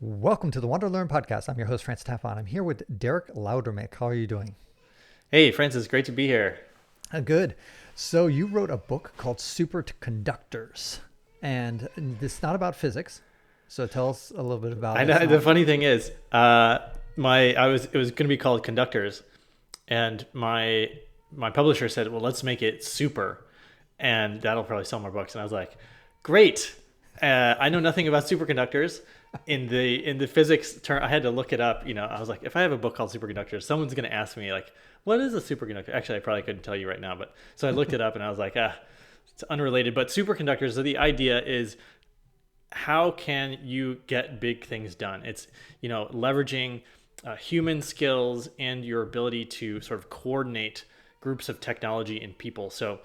Welcome to the WanderLearn podcast. I'm your host, Francis Tapon. I'm here with Derek Loudermilk. How are you doing? Hey, Francis, great to be here. Good. So you wrote a book called Superconductors, and it's not about physics. So tell us a little bit about I it. know the funny thing is, it was going to be called Conductors, and my publisher said, "Well, let's make it super, and that'll probably sell more books." And I was like, "Great." I know nothing about superconductors. In the physics term, I had to look it up. I was like, if I have a book called Superconductors, someone's going to ask me like, "What is a superconductor?" Actually, I probably couldn't tell you right now, but so I looked it up and I was like, it's unrelated. But superconductors. So the idea is, how can you get big things done? It's leveraging human skills and your ability to sort of coordinate groups of technology and people. So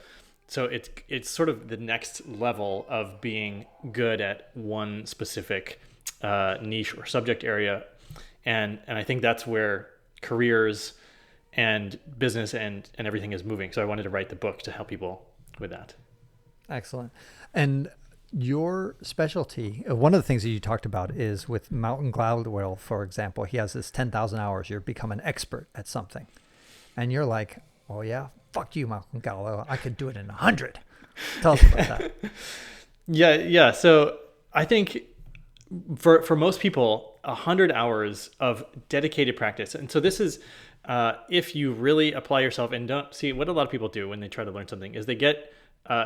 it's sort of the next level of being good at one specific niche or subject area, and I think that's where careers and business and everything is moving. So I wanted to write the book to help people with that. Excellent. And your specialty, one of the things that you talked about is with Malcolm Gladwell, for example. He has this 10,000 hours. You've become an expert at something. And you're like, oh yeah, fuck you, Malcolm Gladwell. I could do it in 100. Tell us about that. Yeah. So I think for most people, 100 hours of dedicated practice. And so this is, if you really apply yourself and don't see what a lot of people do when they try to learn something is they get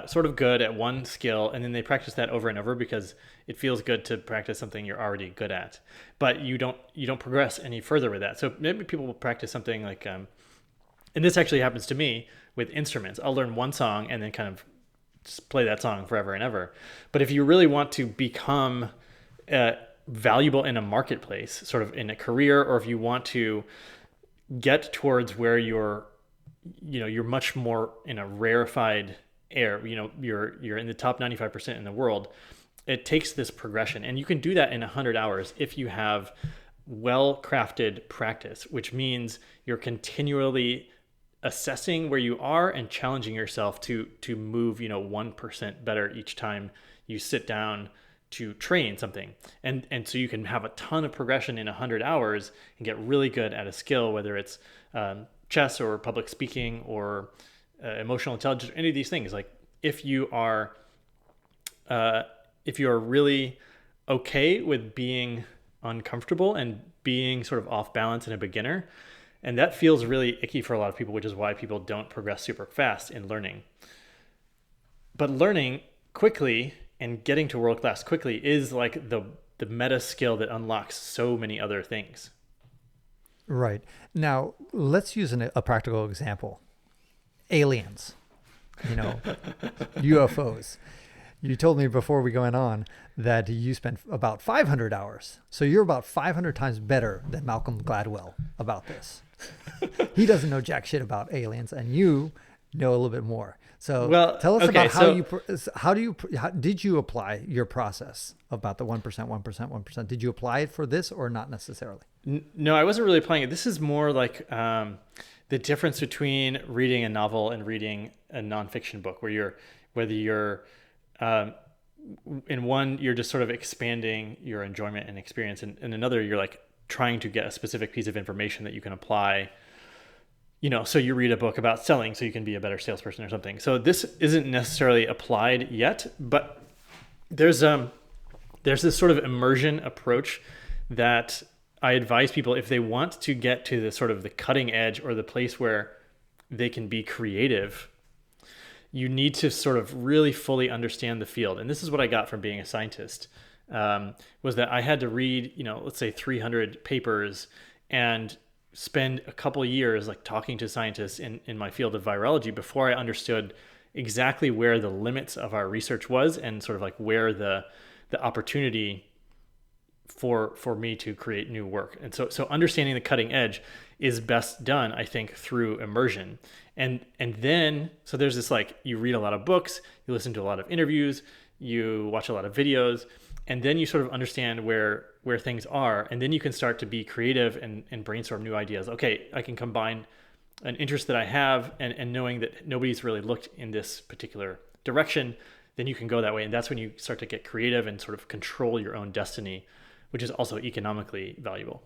sort of good at one skill, and then they practice that over and over because it feels good to practice something you're already good at, but you don't progress any further with that. So maybe people will practice something like, and this actually happens to me with instruments. I'll learn one song and then kind of just play that song forever and ever. But if you really want to become valuable in a marketplace, sort of in a career, or if you want to get towards where you're much more in a rarefied air, you're in the top 95% in the world, it takes this progression. And you can do that in 100 hours if you have well-crafted practice, which means you're continually assessing where you are and challenging yourself to move 1% better each time you sit down to train something. And so you can have a ton of progression in 100 hours and get really good at a skill, whether it's chess or public speaking or emotional intelligence, or any of these things. Like if you are really okay with being uncomfortable and being sort of off balance and a beginner, and that feels really icky for a lot of people, which is why people don't progress super fast in learning. But learning quickly and getting to world class quickly is like the meta skill that unlocks so many other things. Right. Now, let's use a practical example. Aliens, UFOs. You told me before we went on that you spent about 500 hours. So you're about 500 times better than Malcolm Gladwell about this. He doesn't know jack shit about aliens, and you know a little bit more. So tell us about how did you apply your process about the 1%, 1%, 1%? Did you apply it for this or not necessarily? No, I wasn't really applying it. This is more like the difference between reading a novel and reading a nonfiction book, whether you're in one, you're just sort of expanding your enjoyment and experience, and in another, you're like trying to get a specific piece of information that you can apply. So you read a book about selling so you can be a better salesperson or something. So this isn't necessarily applied yet, but there's this sort of immersion approach that I advise people, if they want to get to the sort of the cutting edge or the place where they can be creative, you need to sort of really fully understand the field. And this is what I got from being a scientist, was that I had to read, let's say 300 papers and spend a couple of years like talking to scientists in my field of virology before I understood exactly where the limits of our research was and sort of like where the opportunity for me to create new work. And so understanding the cutting edge is best done, I think, through immersion. And then, so there's this, like, you read a lot of books, you listen to a lot of interviews, you watch a lot of videos, and then you sort of understand where things are. And then you can start to be creative and brainstorm new ideas. Okay, I can combine an interest that I have and knowing that nobody's really looked in this particular direction, then you can go that way. And that's when you start to get creative and sort of control your own destiny which is also economically valuable.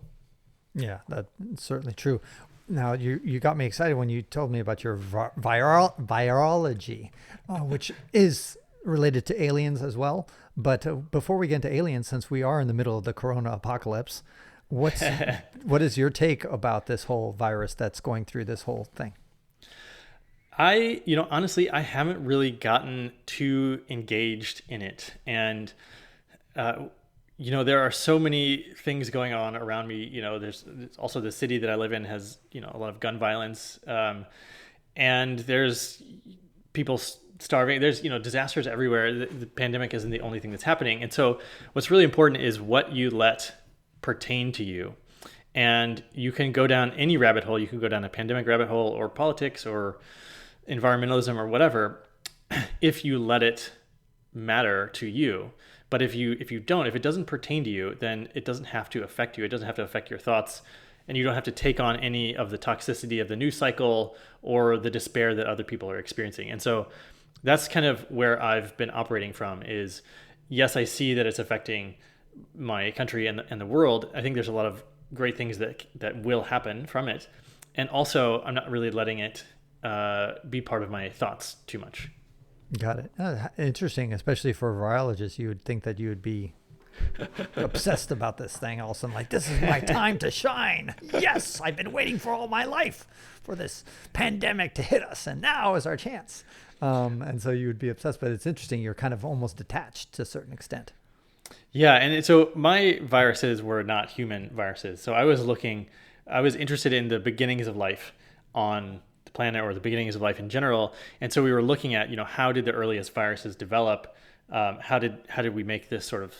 Yeah, that's certainly true. Now, you got me excited when you told me about your virology, which is related to aliens as well. But before we get into aliens, since we are in the middle of the corona apocalypse, what is your take about this whole virus that's going through this whole thing? Honestly, I haven't really gotten too engaged in it. And, there are so many things going on around me. There's also the city that I live in has, a lot of gun violence. And there's people starving. There's, disasters everywhere. The pandemic isn't the only thing that's happening. And so what's really important is what you let pertain to you. And you can go down any rabbit hole. You can go down a pandemic rabbit hole or politics or environmentalism or whatever, if you let it matter to you. But if it doesn't pertain to you, then it doesn't have to affect you. It doesn't have to affect your thoughts, and you don't have to take on any of the toxicity of the news cycle or the despair that other people are experiencing. And so that's kind of where I've been operating from is, yes, I see that it's affecting my country and the world. I think there's a lot of great things that will happen from it. And also I'm not really letting it be part of my thoughts too much. Got it. Interesting, especially for a virologist. You would think that you would be obsessed about this thing all of a sudden, like, this is my time to shine. Yes, I've been waiting for all my life for this pandemic to hit us, and now is our chance. And so you would be obsessed, but it's interesting. You're kind of almost detached to a certain extent. Yeah, and so my viruses were not human viruses. So I was interested in the beginnings of life on the planet, or the beginnings of life in general. And so we were looking at, how did the earliest viruses develop? How did we make this sort of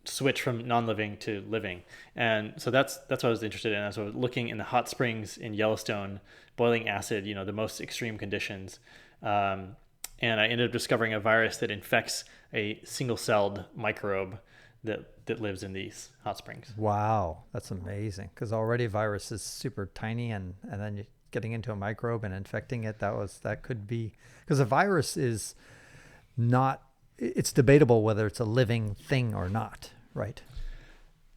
switch from non-living to living? And so that's what I was interested in. So I was looking in the hot springs in Yellowstone, boiling acid, the most extreme conditions. And I ended up discovering a virus that infects a single-celled microbe that lives in these hot springs. Wow, that's amazing. Because already virus is super tiny, and then you're getting into a microbe and infecting it. That could be, because a virus is not. It's debatable whether it's a living thing or not, right?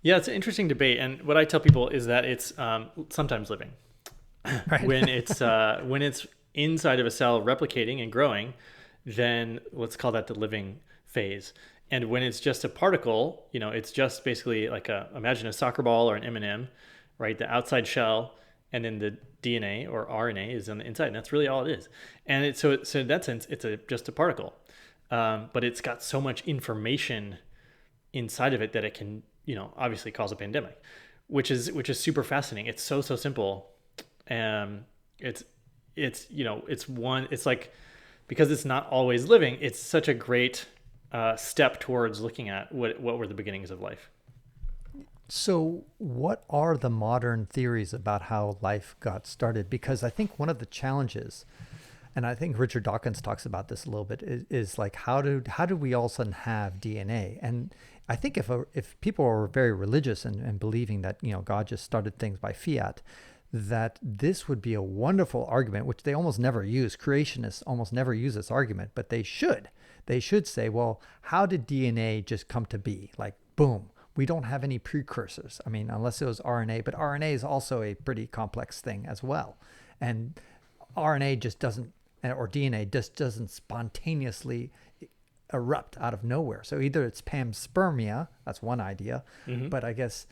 Yeah, it's an interesting debate, and what I tell people is that it's sometimes living. Right. When it's inside of a cell replicating and growing, then let's call that the living phase. And when it's just a particle, it's just basically like imagine a soccer ball or an M&M, right? The outside shell, and then the DNA or RNA is on the inside, and that's really all it is. And so in that sense, it's just a particle, but it's got so much information inside of it that it can, obviously cause a pandemic, which is super fascinating. It's so simple. It's like, because it's not always living, it's such a great step towards looking at what were the beginnings of life. So what are the modern theories about how life got started? Because I think one of the challenges, and I think Richard Dawkins talks about this a little bit, is like, how do we all of a sudden have DNA? And I think if people are very religious and believing that, God just started things by fiat, that this would be a wonderful argument, which they almost never use. Creationists almost never use this argument, but they should. They should say, well, how did DNA just come to be? Like, boom, we don't have any precursors. I mean, unless it was RNA, but RNA is also a pretty complex thing as well. And RNA just doesn't, or DNA just doesn't spontaneously erupt out of nowhere. So either it's panspermia, that's one idea, but I guess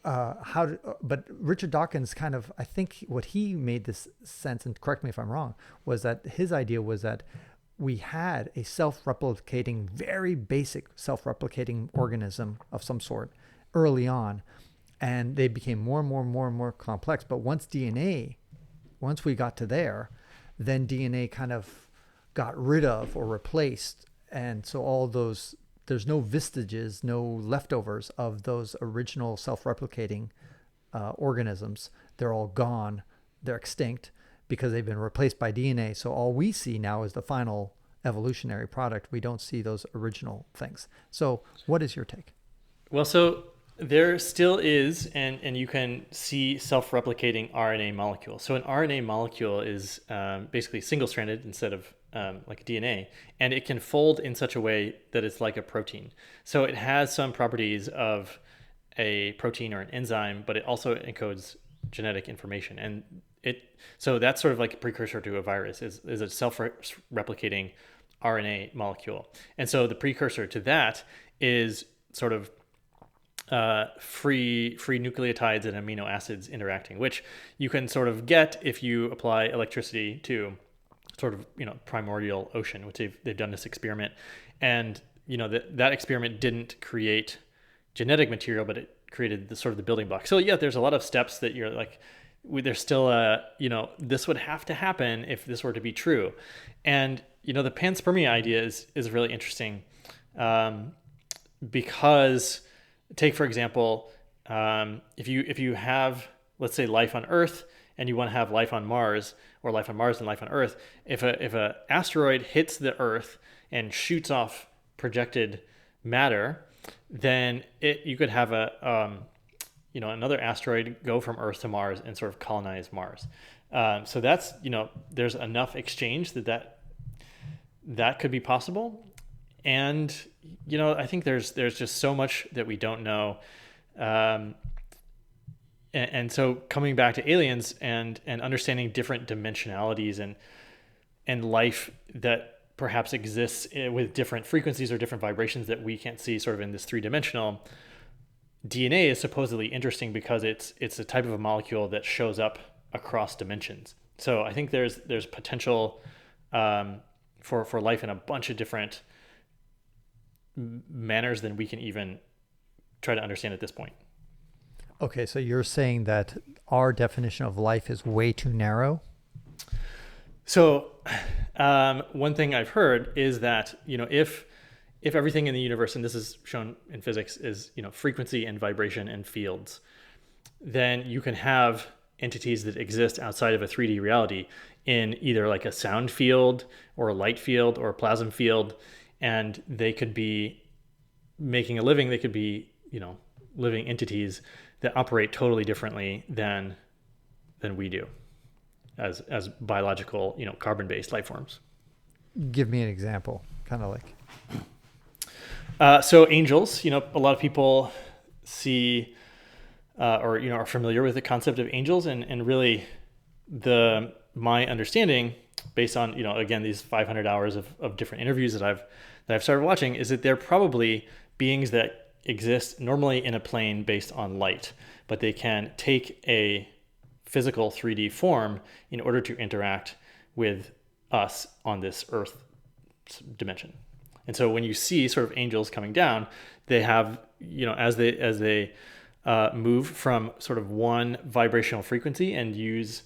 but Richard Dawkins kind of, I think what he made this sense, and correct me if I'm wrong, was that his idea was that we had a self-replicating, very basic self-replicating organism of some sort early on, and they became more and more complex. But once we got to there, then DNA kind of got rid of or replaced, and so all those, there's no vestiges, no leftovers of those original self-replicating organisms. They're all gone. They're extinct because they've been replaced by DNA. So all we see now is the final evolutionary product. We don't see those original things. So what is your take? Well, so there still is, and you can see self-replicating RNA molecules. So an RNA molecule is basically single-stranded instead of like DNA, and it can fold in such a way that it's like a protein. So it has some properties of a protein or an enzyme, but it also encodes genetic information. And so that's sort of like a precursor to a virus, is a self-replicating RNA molecule. And so the precursor to that is sort of free nucleotides and amino acids interacting, which you can sort of get if you apply electricity to sort of, primordial ocean, which they've done this experiment. And, that experiment didn't create genetic material, but it created the sort of the building block. So yeah, there's a lot of steps that you're like, there's still this would have to happen if this were to be true. And, the panspermia idea is really interesting, because take, for example, if you have, let's say, life on Earth, and you want to have life on Mars, or life on Mars and life on Earth, if a asteroid hits the Earth and shoots off projected matter, then you could have another asteroid go from Earth to Mars and sort of colonize Mars. So that's, there's enough exchange that could be possible. And, I think there's just so much that we don't know. And so coming back to aliens and understanding different dimensionalities and life that perhaps exists with different frequencies or different vibrations that we can't see sort of in this 3-dimensional, DNA is supposedly interesting because it's a type of a molecule that shows up across dimensions. So I think there's potential for life in a bunch of different manners than we can even try to understand at this point. Okay, so you're saying that our definition of life is way too narrow? So one thing I've heard is that, if everything in the universe, and this is shown in physics, is, frequency and vibration and fields, then you can have entities that exist outside of a 3D reality in either like a sound field or a light field or a plasma field, and they could be making a living. They could be, living entities that operate totally differently than we do as biological, carbon-based life forms. Give me an example, kind of like. So angels, a lot of people see or are familiar with the concept of angels, and really my understanding, based on again these 500 hours of different interviews that I've started watching, is that they're probably beings that exist normally in a plane based on light, but they can take a physical 3D form in order to interact with us on this Earth dimension. And so when you see sort of angels coming down, they have, as they move from sort of one vibrational frequency and use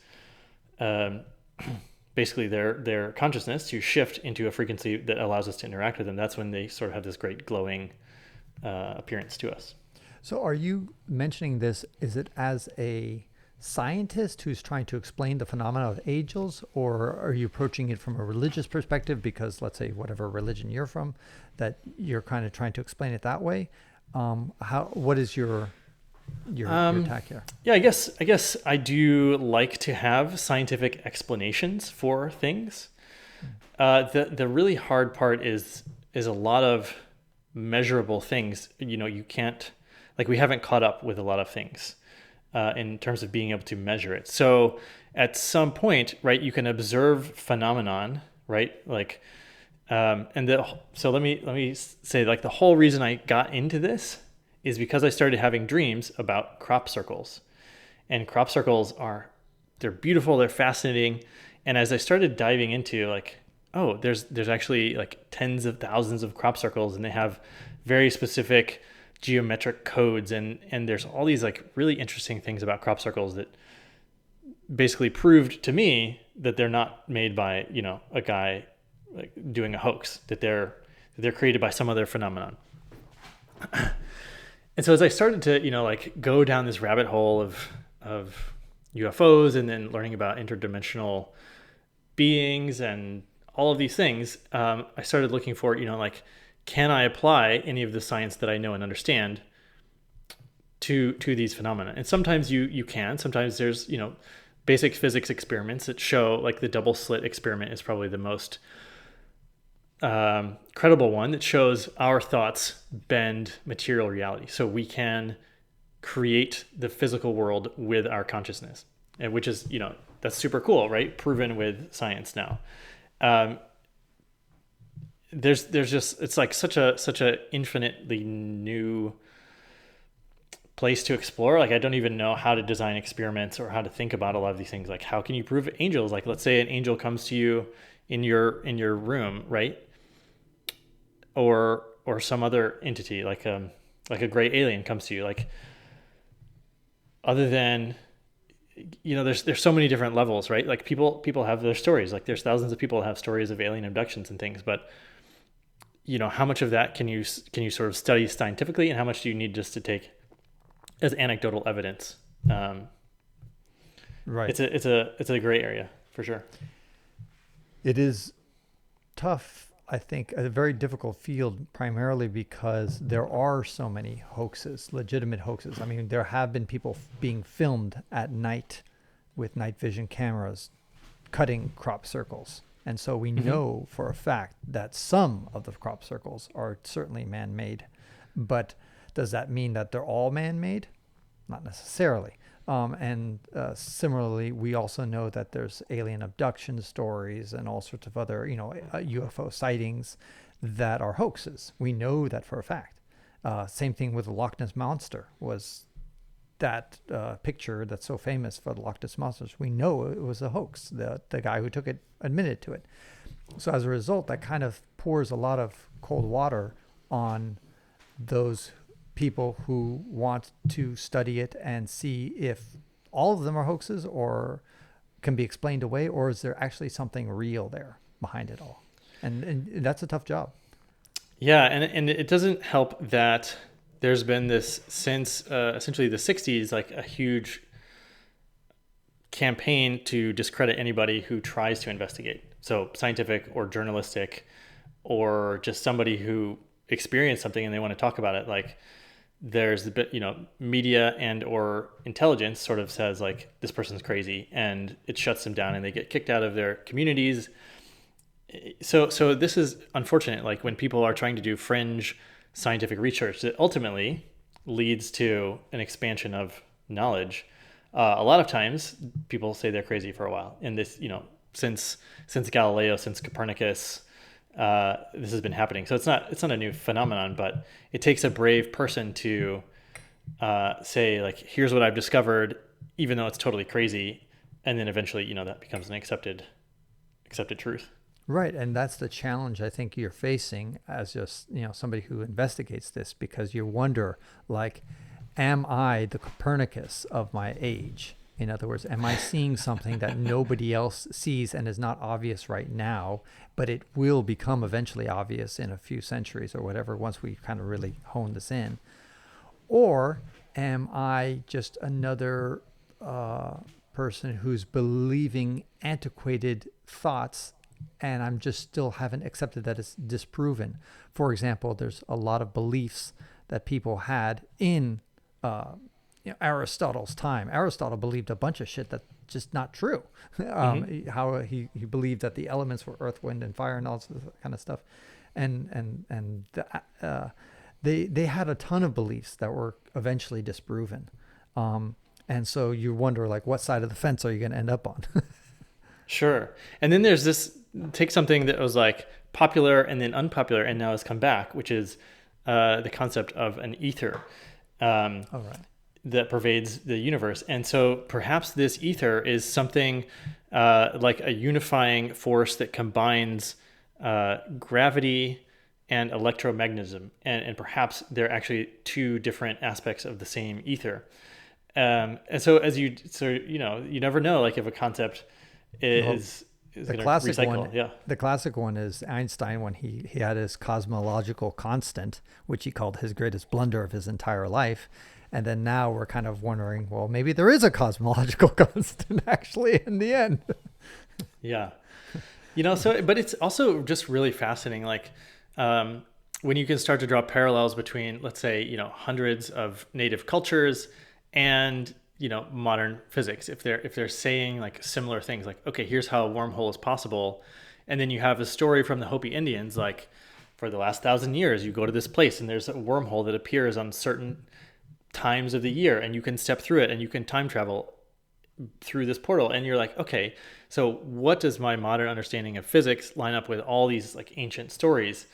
basically their consciousness to shift into a frequency that allows us to interact with them, that's when they sort of have this great glowing appearance to us. So are you mentioning this, is it as a scientist who's trying to explain the phenomena of angels, or are you approaching it from a religious perspective because, let's say, whatever religion you're from, that you're kind of trying to explain it that way? What is your tack here? Yeah, I guess I do like to have scientific explanations for things. The really hard part is a lot of measurable things. You can't, like, we haven't caught up with a lot of things in terms of being able to measure it. So at some point, right, you can observe phenomenon, right? Like, so let me say, like, the whole reason I got into this is because I started having dreams about crop circles. And crop circles they're beautiful, they're fascinating. And as I started diving into, like, oh, there's actually like tens of thousands of crop circles, and they have very specific geometric codes, and there's all these like really interesting things about crop circles that basically proved to me that they're not made by, a guy like doing a hoax, that they're created by some other phenomenon. And so as I started to, like, go down this rabbit hole of UFOs, and then learning about interdimensional beings and all of these things, I started looking for, like, can I apply any of the science that I know and understand to these phenomena? And sometimes you can. Sometimes there's, basic physics experiments that show, like, the double slit experiment is probably the most credible one that shows our thoughts bend material reality. So we can create the physical world with our consciousness, and which is, that's super cool, right? Proven with science now. There's just, it's like such a infinitely new place to explore. Like, I don't even know how to design experiments or how to think about a lot of these things. Like, how can you prove angels? Like, let's say an angel comes to you in your room, right? Or some other entity, like a gray alien comes to you. Like, other than, there's so many different levels, right? Like, people have their stories. Like, there's thousands of people that have stories of alien abductions and things, but how much of that can you sort of study scientifically, and how much do you need just to take as anecdotal evidence? Right. It's a gray area for sure. It is tough, I think, a very difficult field, primarily because there are so many hoaxes, legitimate hoaxes. I mean, there have been people being filmed at night with night vision cameras cutting crop circles. And so we know for a fact that some of the crop circles are certainly man-made. But does that mean that they're all man-made? Not necessarily. Similarly, we also know that there's alien abduction stories and all sorts of other, UFO sightings that are hoaxes. We know that for a fact. Same thing with the Loch Ness Monster was that picture that's so famous for the Loch Ness Monsters. We know it was a hoax. The guy who took it admitted to it. So as a result, that kind of pours a lot of cold water on those people who want to study it and see if all of them are hoaxes or can be explained away, or is there actually something real there behind it all? And that's a tough job. Yeah, and it doesn't help that there's been this since essentially the 60s, like a huge campaign to discredit anybody who tries to investigate. So scientific or journalistic, or just somebody who experienced something and they want to talk about it. Like, there's the bit, media and or intelligence sort of says, like, this person's crazy, and it shuts them down and they get kicked out of their communities. So this is unfortunate. Like, when people are trying to do fringe scientific research that ultimately leads to an expansion of knowledge, a lot of times people say they're crazy for a while. And this, since Galileo, since Copernicus, this has been happening. So it's not a new phenomenon, but it takes a brave person to say, like, here's what I've discovered, even though it's totally crazy. And then eventually, that becomes an accepted truth. Right. And that's the challenge I think you're facing as just, somebody who investigates this, because you wonder, like, am I the Copernicus of my age? In other words, am I seeing something that nobody else sees and is not obvious right now, but it will become eventually obvious in a few centuries or whatever, once we kind of really hone this in? Or am I just another person who's believing antiquated thoughts, and I'm just still haven't accepted that it's disproven? For example, there's a lot of beliefs that people had in Aristotle's time. Aristotle believed a bunch of shit that's just not true. How he believed that the elements were earth, wind, and fire, and all this kind of stuff. They had a ton of beliefs that were eventually disproven. And so you wonder, like, what side of the fence are you going to end up on? Sure. And then there's this, take something that was like popular and then unpopular and now has come back, which is the concept of an ether. All right. That pervades the universe. And so perhaps this ether is something like a unifying force that combines gravity and electromagnetism. And perhaps they're actually two different aspects of the same ether. And so you never know, like, if a concept is the classic recycle. one. Yeah. The classic one is Einstein, when he had his cosmological constant, which he called his greatest blunder of his entire life. And then now we're kind of wondering, well, maybe there is a cosmological constant actually in the end. Yeah. But it's also just really fascinating. Like, when you can start to draw parallels between, let's say, hundreds of native cultures and, modern physics, if they're saying, like, similar things, like, okay, here's how a wormhole is possible. And then you have a story from the Hopi Indians, like for the last 1,000 years, you go to this place and there's a wormhole that appears on certain times of the year, and you can step through it and you can time travel through this portal. And you're like, okay, so what does my modern understanding of physics line up with all these like ancient stories?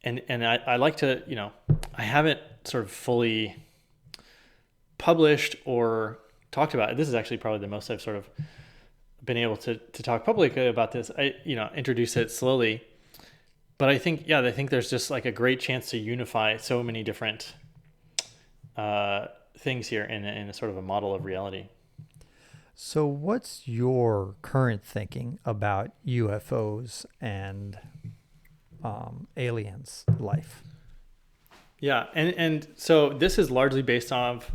And I like to, I haven't sort of fully published or talked about it. This is actually probably the most I've sort of been able to talk publicly about this. I, introduce it slowly, but I think there's just like a great chance to unify so many different things here in a sort of a model of reality. So what's your current thinking about UFOs and aliens life? Yeah. And so this is largely based off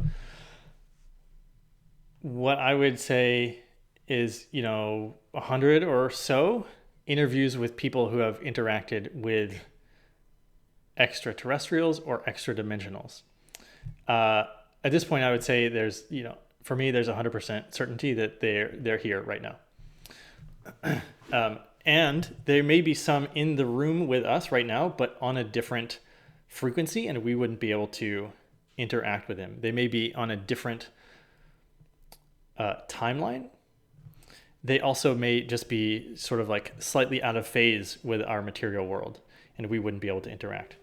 what I would say is, 100 or so interviews with people who have interacted with extraterrestrials or extra dimensionals. At this point, I would say there's, for me, there's 100% certainty that they're here right now. And there may be some in the room with us right now, but on a different frequency, and we wouldn't be able to interact with them. They may be on a different timeline. They also may just be sort of like slightly out of phase with our material world, and we wouldn't be able to interact.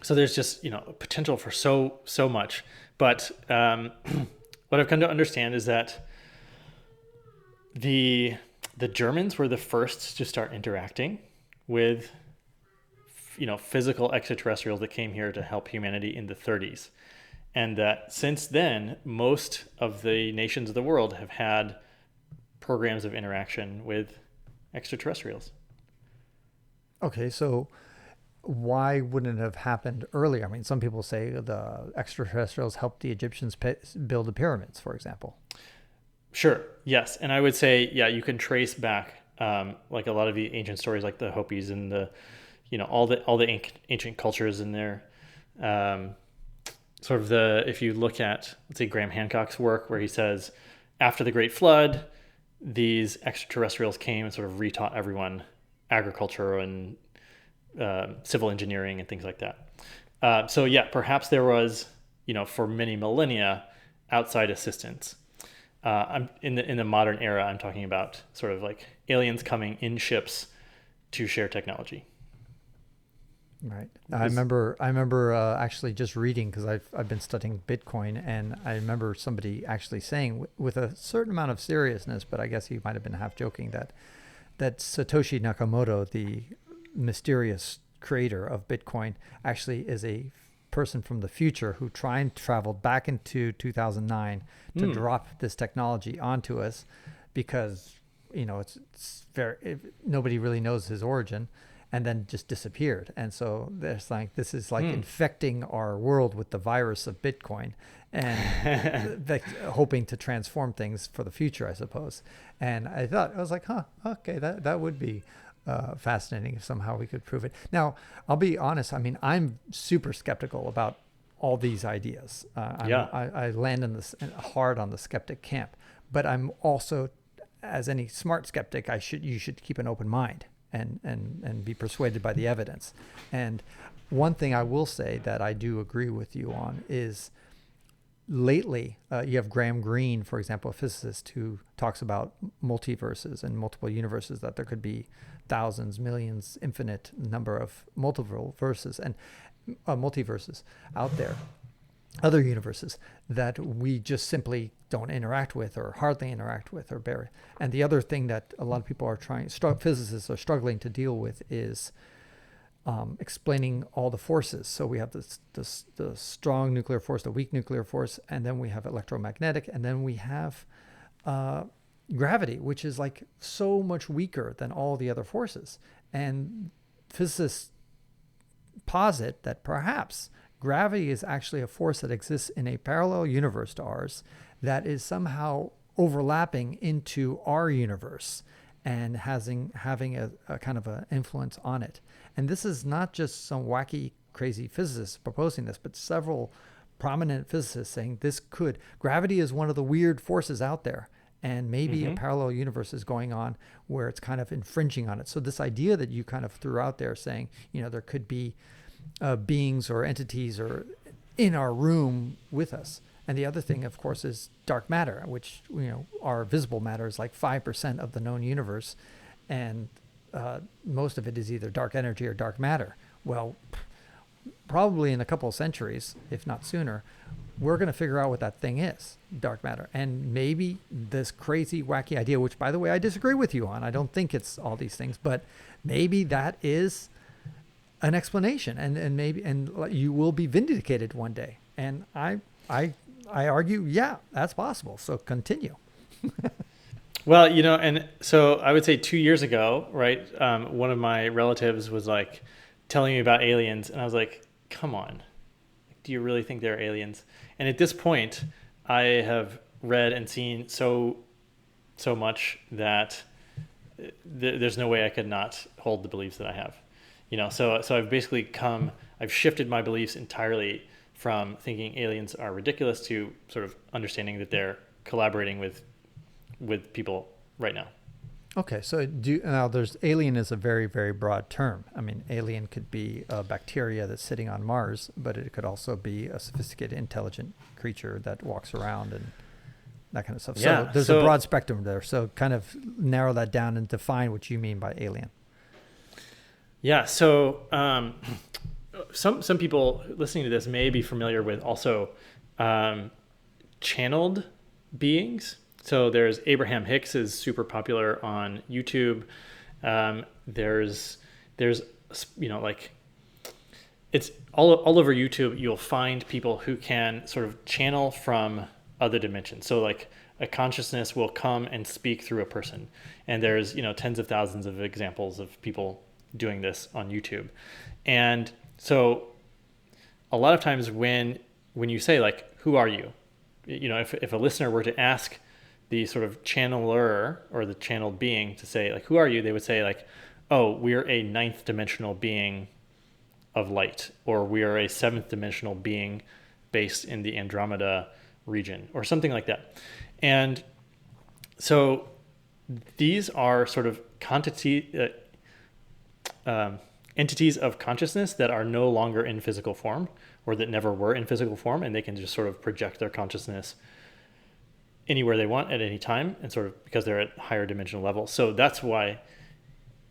So there's just, potential for so much. But what I've come to understand is that the Germans were the first to start interacting with, physical extraterrestrials that came here to help humanity in the 30s. And that since then, most of the nations of the world have had programs of interaction with extraterrestrials. Okay, so why wouldn't it have happened earlier? I mean, some people say the extraterrestrials helped the Egyptians build the pyramids, for example. Sure. Yes. And I would say, yeah, you can trace back, like a lot of the ancient stories, like the Hopis and the, all the ancient cultures in there. Sort of if you look at, let's say, Graham Hancock's work, where he says, after the Great Flood, these extraterrestrials came and sort of retaught everyone agriculture and civil engineering and things like that. So yeah, perhaps there was, for many millennia, outside assistance. I'm in the modern era, I'm talking about sort of like aliens coming in ships to share technology. Right. I remember actually just reading, because I've been studying Bitcoin, and I remember somebody actually saying with a certain amount of seriousness, but I guess he might have been half joking, that Satoshi Nakamoto, the mysterious creator of Bitcoin, actually is a person from the future who traveled back into 2009 to drop this technology onto us, because it's very, nobody really knows his origin, and then just disappeared. And so there's like, this is like infecting our world with the virus of Bitcoin, and hoping to transform things for the future, I suppose. And I was like, okay, that would be fascinating if somehow we could prove it. Now, I'll be honest. I mean, I'm super skeptical about all these ideas. I land hard on the skeptic camp, but I'm also, as any smart skeptic, you should keep an open mind and be persuaded by the evidence. And one thing I will say that I do agree with you on is, lately, you have Graham Greene, for example, a physicist who talks about multiverses and multiple universes, that there could be thousands, millions, infinite number of multiple verses and multiverses out there, other universes that we just simply don't interact with, or hardly interact with, or bury. And the other thing that a lot of people are physicists are struggling to deal with is explaining all the forces. So we have the strong nuclear force, the weak nuclear force, and then we have electromagnetic, and then we have gravity, which is like so much weaker than all the other forces. And physicists posit that perhaps gravity is actually a force that exists in a parallel universe to ours, that is somehow overlapping into our universe and having a kind of an influence on it. And this is not just some wacky, crazy physicist proposing this, but several prominent physicists saying gravity is one of the weird forces out there. and maybe a parallel universe is going on where it's kind of infringing on it. So this idea that you kind of threw out there saying, there could be beings or entities or in our room with us. And the other thing, of course, is dark matter, which, our visible matter is like 5% of the known universe. And most of it is either dark energy or dark matter. Well, probably in a couple of centuries, if not sooner, we're going to figure out what that thing is, dark matter. And maybe this crazy, wacky idea, which, by the way, I disagree with you on. I don't think it's all these things, but maybe that is an explanation, and maybe you will be vindicated one day. And I argue, yeah, that's possible. So continue. Well, and so I would say 2 years ago, right, one of my relatives was like telling me about aliens, and I was like, come on, do you really think they're aliens? And at this point, I have read and seen so much that there's no way I could not hold the beliefs that I have. So I've basically I've shifted my beliefs entirely from thinking aliens are ridiculous to sort of understanding that they're collaborating with people right now. Okay, so now there's alien is a very, very broad term. I mean, alien could be a bacteria that's sitting on Mars, but it could also be a sophisticated, intelligent creature that walks around and that kind of stuff. Yeah, so there's a broad spectrum there. So kind of narrow that down and define what you mean by alien. Yeah, so some people listening to this may be familiar with also channeled beings. So there's Abraham Hicks is super popular on YouTube. There's like it's all over YouTube. You'll find people who can sort of channel from other dimensions. So like a consciousness will come and speak through a person. And there's, tens of thousands of examples of people doing this on YouTube. And so a lot of times when you say like, who are you? If a listener were to ask the sort of channeler or the channeled being to say like, who are you? They would say like, oh, we're a 9th dimensional being of light, or we are a 7th dimensional being based in the Andromeda region, or something like that. And so these are sort of entities of consciousness that are no longer in physical form, or that never were in physical form, and they can just sort of project their consciousness anywhere they want at any time, and sort of because they're at higher dimensional levels. So that's why,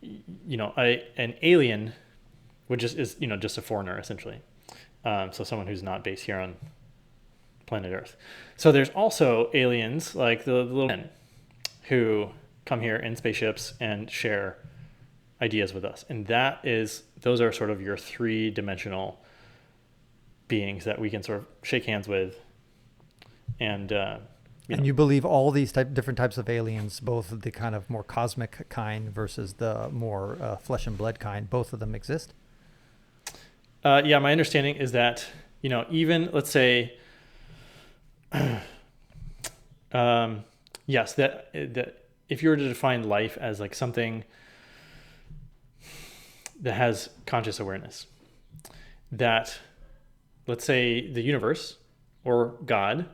an alien would just a foreigner essentially. So someone who's not based here on planet Earth. So there's also aliens like the little men who come here in spaceships and share ideas with us. And those are sort of your 3-dimensional beings that we can sort of shake hands with. And you believe all these different types of aliens, both the kind of more cosmic kind versus the more flesh and blood kind, both of them exist? Yeah, my understanding is that, even let's say, yes, that if you were to define life as like something that has conscious awareness, that let's say the universe or God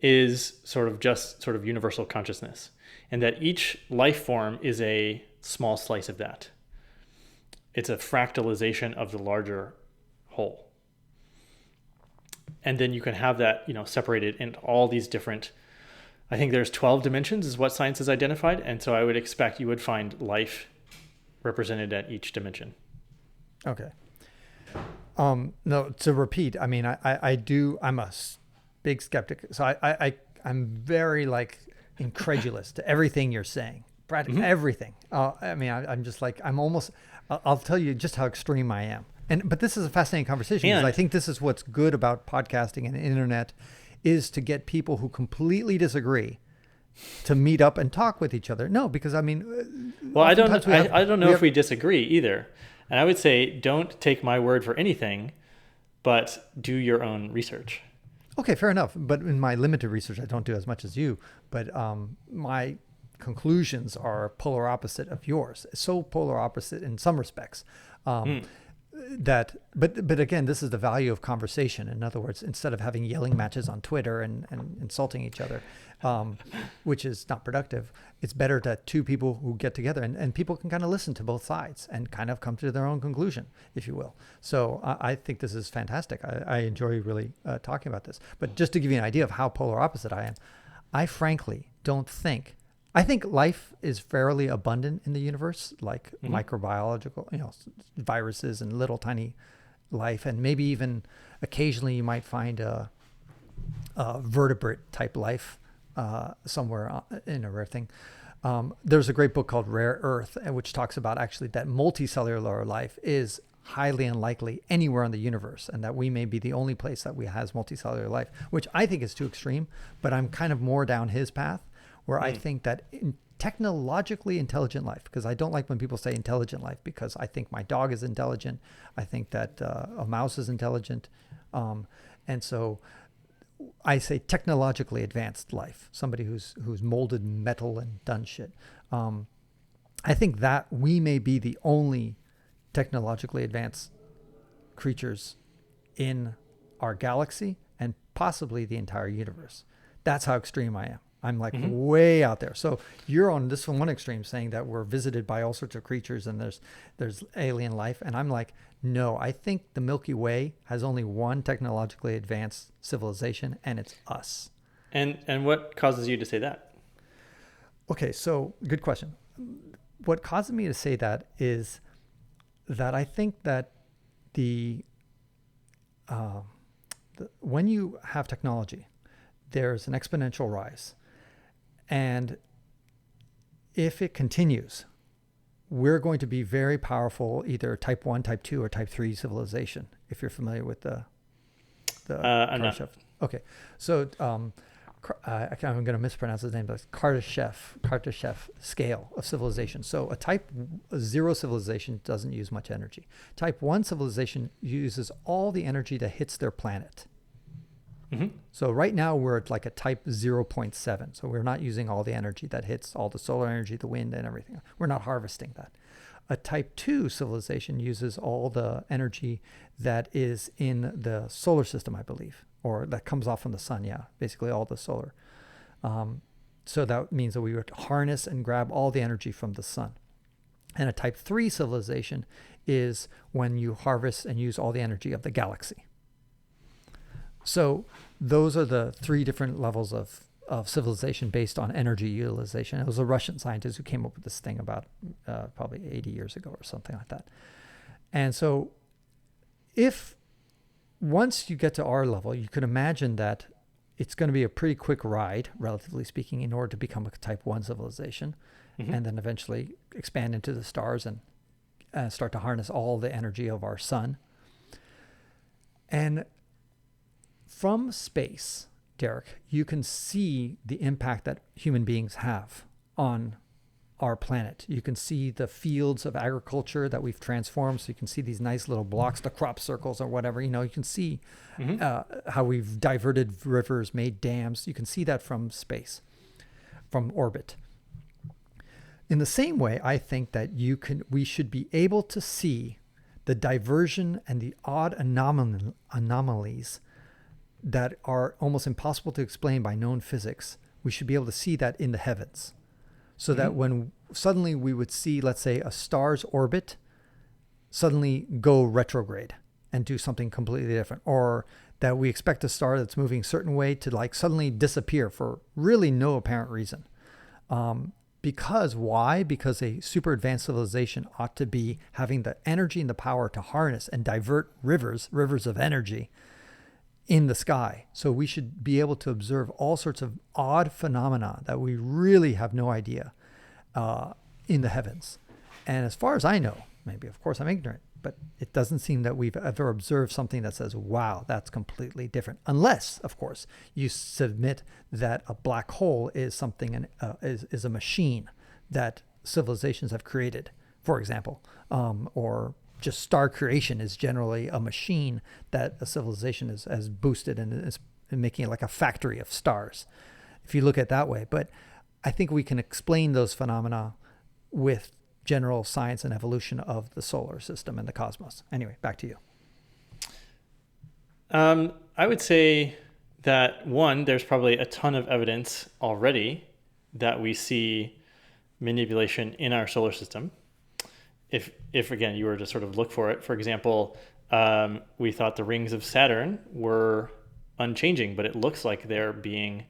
is sort of universal consciousness, and that each life form is a small slice of that. It's a fractalization of the larger whole. And then you can have that, separated into all these different, I think there's 12 dimensions is what science has identified. And so I would expect you would find life represented at each dimension. Okay. No, to repeat, I mean, I'm a big skeptic. So I'm very incredulous to everything you're saying, practically everything. I mean, I'm just like, I'll tell you just how extreme I am. But this is a fascinating conversation, because I think this is what's good about podcasting and the internet, is to get people who completely disagree to meet up and talk with each other. No, because I mean, well, I don't know if we disagree either. And I would say, don't take my word for anything, but do your own research. Okay, fair enough. But in my limited research, I don't do as much as you, but my conclusions are polar opposite of yours. So polar opposite in some respects. but again, this is the value of conversation. In other words, instead of having yelling matches on Twitter and insulting each other, which is not productive, it's better that two people who get together and people can kind of listen to both sides and kind of come to their own conclusion, if you will. So I think this is fantastic. I enjoy really talking about this. But just to give you an idea of how polar opposite I am, I frankly don't think. I think life is fairly abundant in the universe, like microbiological, viruses and little tiny life, and maybe even occasionally you might find a vertebrate type life somewhere in a rare thing. There's a great book called Rare Earth, which talks about actually that multicellular life is highly unlikely anywhere in the universe, and that we may be the only place that has multicellular life, which I think is too extreme, but I'm kind of more down his path, where I think that technologically intelligent life, because I don't like when people say intelligent life, because I think my dog is intelligent. I think that a mouse is intelligent. And so I say technologically advanced life, somebody who's molded metal and done shit. I think that we may be the only technologically advanced creatures in our galaxy and possibly the entire universe. That's how extreme I am. I'm like way out there. So you're on this one extreme, saying that we're visited by all sorts of creatures and there's alien life. And I'm like, no, I think the Milky Way has only one technologically advanced civilization, and it's us. And what causes you to say that? Okay, so good question. What causes me to say that is that I think that when you have technology, there's an exponential rise. And if it continues, we're going to be very powerful, either type 1, type 2, or type 3 civilization, if you're familiar with the I'm not. Okay. So I'm going to mispronounce his name, but it's Kardashev scale of civilization. So a type 0 civilization doesn't use much energy. Type 1 civilization uses all the energy that hits their planet. So right now we're at like a type 0.7. So we're not using all the energy that hits, all the solar energy, the wind and everything. We're not harvesting that. A type 2 civilization uses all the energy that is in the solar system, I believe, or that comes off from the sun. Yeah, basically all the solar. So that means that we would harness and grab all the energy from the sun. And a type 3 civilization is when you harvest and use all the energy of the galaxy. So those are the three different levels of civilization based on energy utilization. It was a Russian scientist who came up with this thing about probably 80 years ago or something like that. And so if once you get to our level, you could imagine that it's going to be a pretty quick ride, relatively speaking, in order to become a type 1 civilization, and then eventually expand into the stars and start to harness all the energy of our sun. And from space, Derek, you can see the impact that human beings have on our planet. You can see the fields of agriculture that we've transformed. So you can see these nice little blocks, the crop circles or whatever. You can see how we've diverted rivers, made dams. You can see that from space, from orbit. In the same way, I think that we should be able to see the diversion and the odd anomalies that are almost impossible to explain by known physics. We should be able to see that in the heavens, so that when suddenly we would see, let's say, a star's orbit suddenly go retrograde and do something completely different, or that we expect a star that's moving a certain way to like suddenly disappear for really no apparent reason. Because why? Because a super advanced civilization ought to be having the energy and the power to harness and divert rivers of energy in the sky. So we should be able to observe all sorts of odd phenomena that we really have no idea in the heavens. And as far as I know, maybe of course I'm ignorant, but it doesn't seem that we've ever observed something that says, wow, that's completely different. Unless, of course, you submit that a black hole is something, is a machine that civilizations have created, for example, or just star creation is generally a machine that a civilization has boosted and is making it like a factory of stars, if you look at it that way. But I think we can explain those phenomena with general science and evolution of the solar system and the cosmos. Anyway, back to you. I would say that one, there's probably a ton of evidence already that we see manipulation in our solar system. If again, you were to sort of look for it, for example, we thought the rings of Saturn were unchanging, but it looks like they're being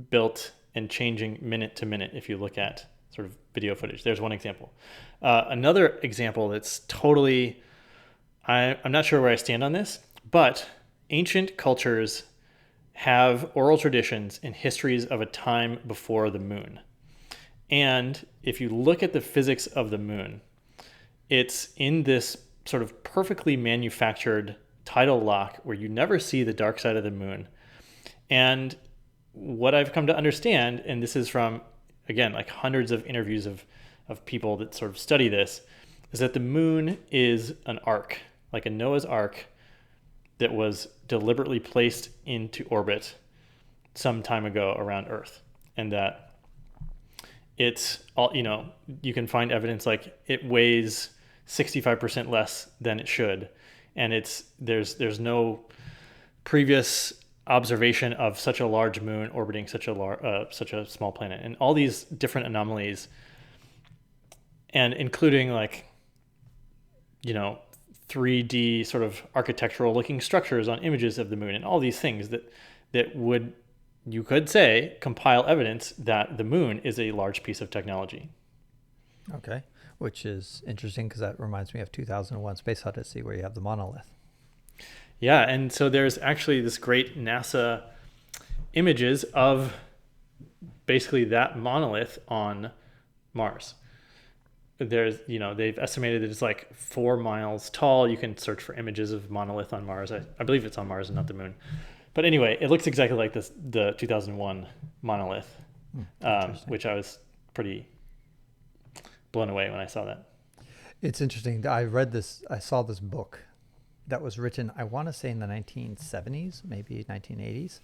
built and changing minute to minute if you look at sort of video footage. There's one example. Another example that's totally, I'm not sure where I stand on this, but ancient cultures have oral traditions and histories of a time before the moon. And if you look at the physics of the moon, it's in this sort of perfectly manufactured tidal lock where you never see the dark side of the moon. And what I've come to understand, and this is from, again, like hundreds of interviews of people that sort of study this, is that the moon is an ark, like a Noah's Ark that was deliberately placed into orbit some time ago around Earth. And that it's all, you can find evidence like it weighs 65% less than it should. And there's no previous observation of such a large moon orbiting such a small planet, and all these different anomalies, and including 3D sort of architectural looking structures on images of the moon, and all these things that would, you could say, compile evidence that the moon is a large piece of technology. Okay, which is interesting because that reminds me of 2001 Space Odyssey, where you have the monolith. Yeah, and so there's actually this great NASA images of basically that monolith on Mars. There's, they've estimated that it's like 4 miles tall. You can search for images of monolith on Mars. I believe it's on Mars and not the moon. But anyway, it looks exactly like the 2001 monolith, which I was pretty blown away when I saw that. It's interesting. I saw this book that was written, I want to say in the 1970s, maybe 1980s.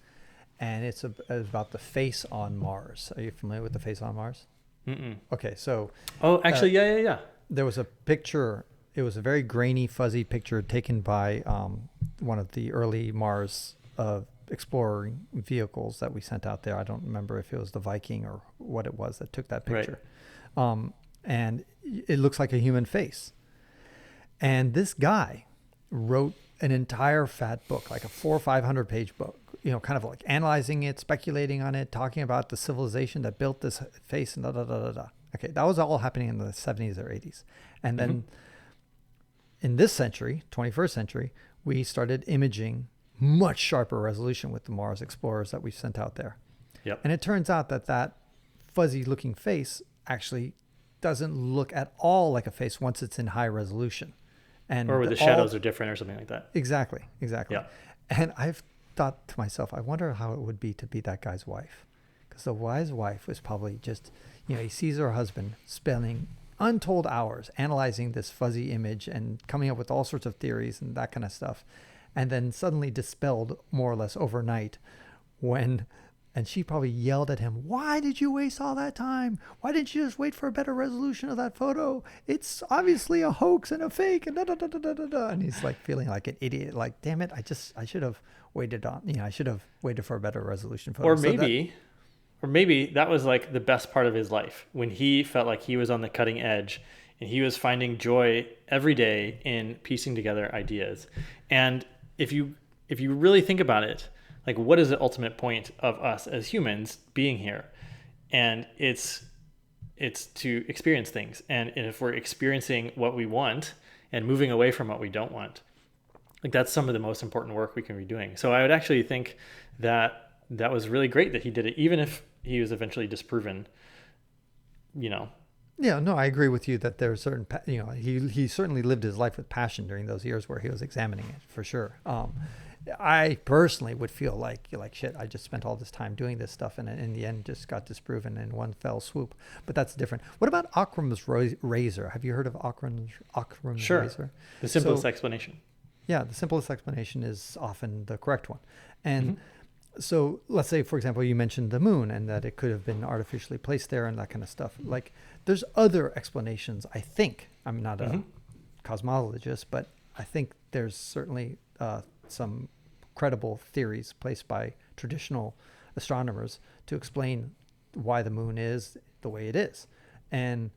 And it's about the face on Mars. Are you familiar with the face on Mars? Mm-mm. Okay, so... Oh, actually, yeah. There was a picture. It was a very grainy, fuzzy picture taken by one of the early Mars exploring vehicles that we sent out there. I don't remember if it was the Viking or what it was that took that picture. Right. And it looks like a human face. And this guy wrote an entire fat book, like a 400 or 500 page book, kind of like analyzing it, speculating on it, talking about the civilization that built this face and da da da da da. Okay, that was all happening in the 70s or 80s. And then in this century, 21st century, we started imaging much sharper resolution with the Mars explorers that we sent out there. Yep. And it turns out that fuzzy looking face actually doesn't look at all like a face once it's in high resolution. Or the shadows are different or something like that. Exactly. Yeah. And I've thought to myself, I wonder how it would be to be that guy's wife. Because the wise wife was probably just, he sees her husband spending untold hours analyzing this fuzzy image and coming up with all sorts of theories and that kind of stuff. And then suddenly dispelled more or less overnight and she probably yelled at him, "Why did you waste all that time? Why didn't you just wait for a better resolution of that photo? It's obviously a hoax and a fake." And da, da, da, da, da, da. And he's like feeling like an idiot. Like, damn it, I should have waited I should have waited for a better resolution photo. Or maybe that was like the best part of his life, when he felt like he was on the cutting edge and he was finding joy every day in piecing together ideas. And if you really think about it, like, what is the ultimate point of us as humans being here? And it's to experience things. And if we're experiencing what we want and moving away from what we don't want, like, that's some of the most important work we can be doing. So I would actually think that was really great that he did it, even if he was eventually disproven, Yeah, no, I agree with you that there's certain, he certainly lived his life with passion during those years where he was examining it, for sure. I personally would feel like shit, I just spent all this time doing this stuff and in the end just got disproven in one fell swoop. But that's different. What about Occam's razor? Have you heard of Occam's sure. razor? The simplest explanation. Yeah, the simplest explanation is often the correct one. And So let's say, for example, you mentioned the moon and that it could have been artificially placed there and that kind of stuff. Like, there's other explanations, I think. I'm not a cosmologist, but I think there's certainly some credible theories placed by traditional astronomers to explain why the moon is the way it is. And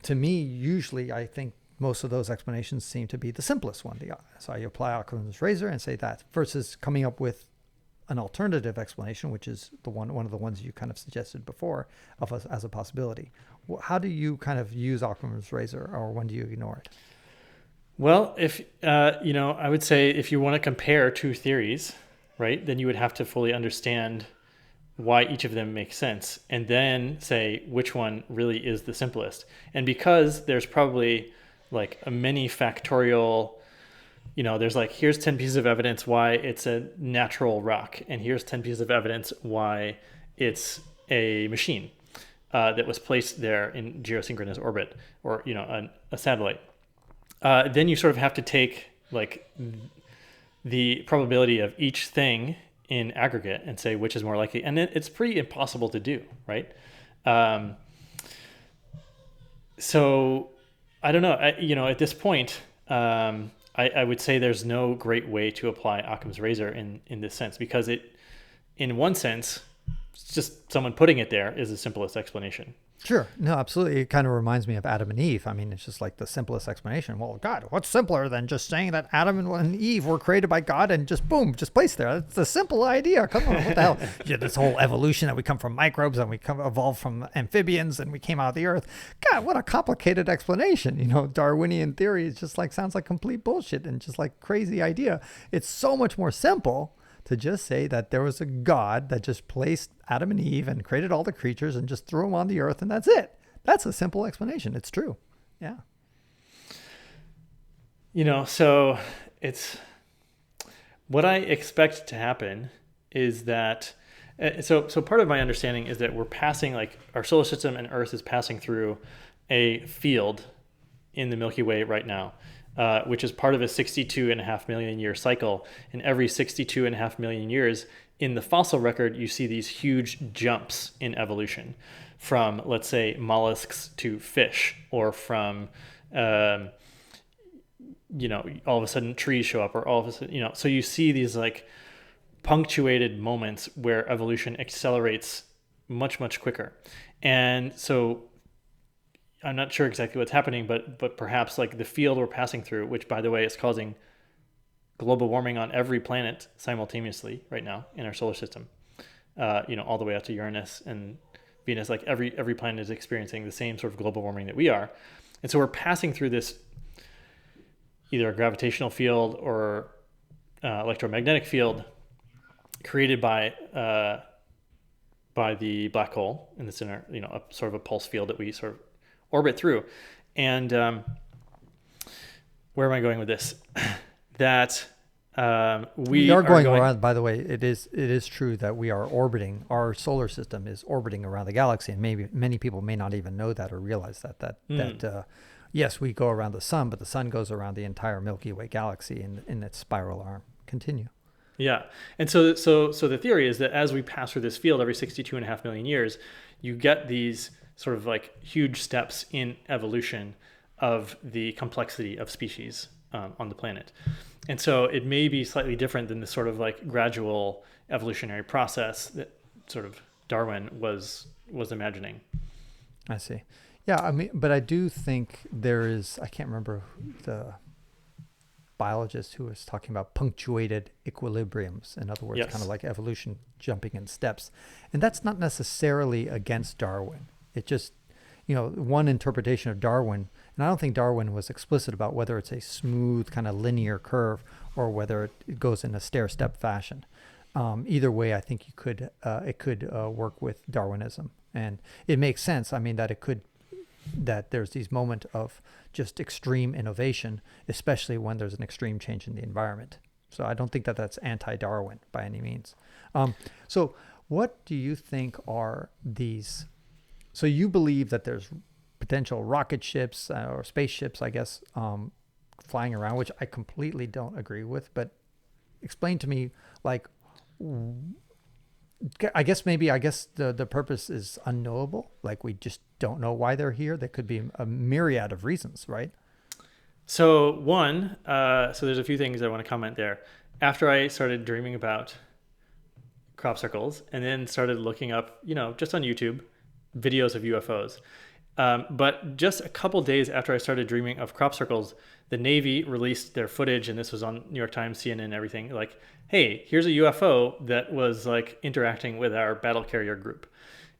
to me, usually, I think most of those explanations seem to be the simplest one. So you apply Occam's razor and say that, versus coming up with an alternative explanation, which is one of the ones you kind of suggested before as a possibility. How do you kind of use Occam's razor, or when do you ignore it? Well, if I would say if you want to compare two theories, right, then you would have to fully understand why each of them makes sense, and then say which one really is the simplest. And because there's probably like a many factorial, there's like, here's 10 pieces of evidence why it's a natural rock, and here's 10 pieces of evidence why it's a machine that was placed there in geosynchronous orbit, or a satellite. Then you sort of have to take like the probability of each thing in aggregate and say which is more likely, and it's pretty impossible to do, right? So I don't know. At this point, I would say there's no great way to apply Occam's razor in this sense, because in one sense, it's just someone putting it there is the simplest explanation. Sure. No, absolutely. It kind of reminds me of Adam and Eve. I mean, it's just like the simplest explanation. Well, God, what's simpler than just saying that Adam and Eve were created by God and just boom, just placed there? It's a simple idea. Come on, what the hell? This whole evolution that we come from microbes and we evolved from amphibians and we came out of the earth. God, what a complicated explanation. Darwinian theory is just like, sounds like complete bullshit and just like crazy idea. It's so much more simple to just say that there was a God that just placed Adam and Eve and created all the creatures and just threw them on the earth, and that's it. That's a simple explanation. It's true. Yeah. So it's what I expect to happen is that, so part of my understanding is that we're passing, like, our solar system and Earth is passing through a field in the Milky Way right now. Which is part of a 62.5 million year cycle. And every 62.5 million years in the fossil record, you see these huge jumps in evolution from, let's say, mollusks to fish, or from, all of a sudden trees show up, or all of a sudden, so you see these like punctuated moments where evolution accelerates much, much quicker. And so I'm not sure exactly what's happening, but perhaps like the field we're passing through, which by the way is causing global warming on every planet simultaneously right now in our solar system, all the way out to Uranus and Venus, like every planet is experiencing the same sort of global warming that we are. And so we're passing through this either a gravitational field or electromagnetic field created by the black hole in the center, a sort of a pulse field that we sort of orbit through. And where am I going with this? That we are going around. By the way, it is true that we are orbiting. Our solar system is orbiting around the galaxy, and maybe many people may not even know that or realize that yes, we go around the sun, but the sun goes around the entire Milky Way galaxy in its spiral arm. Continue. Yeah, and so the theory is that as we pass through this field every 62.5 million years, you get these sort of like huge steps in evolution of the complexity of species on the planet. And so it may be slightly different than the sort of like gradual evolutionary process that sort of Darwin was imagining. I see. Yeah, I mean, but I do think there is, I can't remember the biologist who was talking about punctuated equilibriums. In other words, yes. Kind of like evolution jumping in steps. And that's not necessarily against Darwin. It just, one interpretation of Darwin, and I don't think Darwin was explicit about whether it's a smooth kind of linear curve or whether it goes in a stair-step fashion. Either way, I think it could work with Darwinism, and it makes sense. I mean, that there's these moments of just extreme innovation, especially when there's an extreme change in the environment. So I don't think that that's anti-Darwin by any means. So what do you think are these? So you believe that there's potential rocket ships or spaceships, I guess, flying around, which I completely don't agree with. But explain to me, like, I guess the purpose is unknowable. Like we just don't know why they're here. There could be a myriad of reasons, right? So so there's a few things I want to comment there. After I started dreaming about crop circles and then started looking up, just on YouTube, videos of UFOs. But just a couple days after I started dreaming of crop circles, the Navy released their footage, and this was on New York Times, CNN, everything. Like, hey, here's a UFO that was like interacting with our battle carrier group.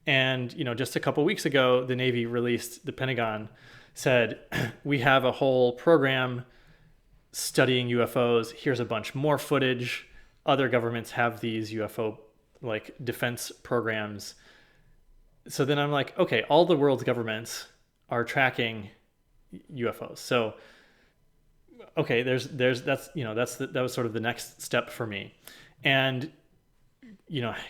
And, just a couple weeks ago, the Navy released, the Pentagon said, we have a whole program studying UFOs. Here's a bunch more footage. Other governments have these UFO like defense programs. So then I'm like, okay, all the world's governments are tracking UFOs. So, okay, that was sort of the next step for me. And,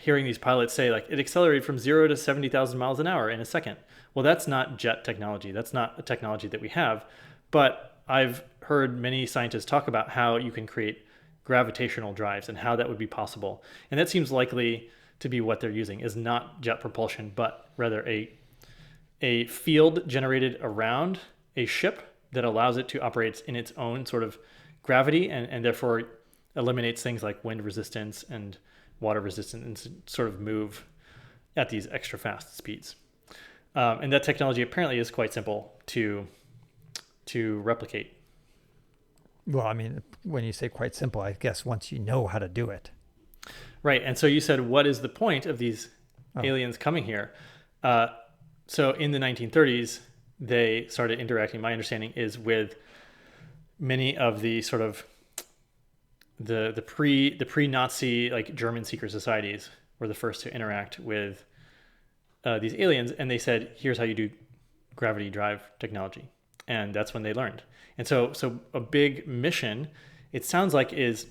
hearing these pilots say like it accelerated from 0 to 70,000 miles an hour in a second. Well, that's not jet technology. That's not a technology that we have. But I've heard many scientists talk about how you can create gravitational drives and how that would be possible. And that seems likely to be what they're using, is not jet propulsion, but rather a field generated around a ship that allows it to operate in its own sort of gravity and therefore eliminates things like wind resistance and water resistance and sort of move at these extra fast speeds. And that technology apparently is quite simple to replicate. Well, I mean, when you say quite simple, I guess once you know how to do it. Right. And so you said, what is the point of these aliens coming here? So in the 1930s, they started interacting, my understanding is, with many of the sort of the pre-Nazi like German secret societies were the first to interact with these aliens. And they said, here's how you do gravity drive technology. And that's when they learned. And so a big mission, it sounds like, is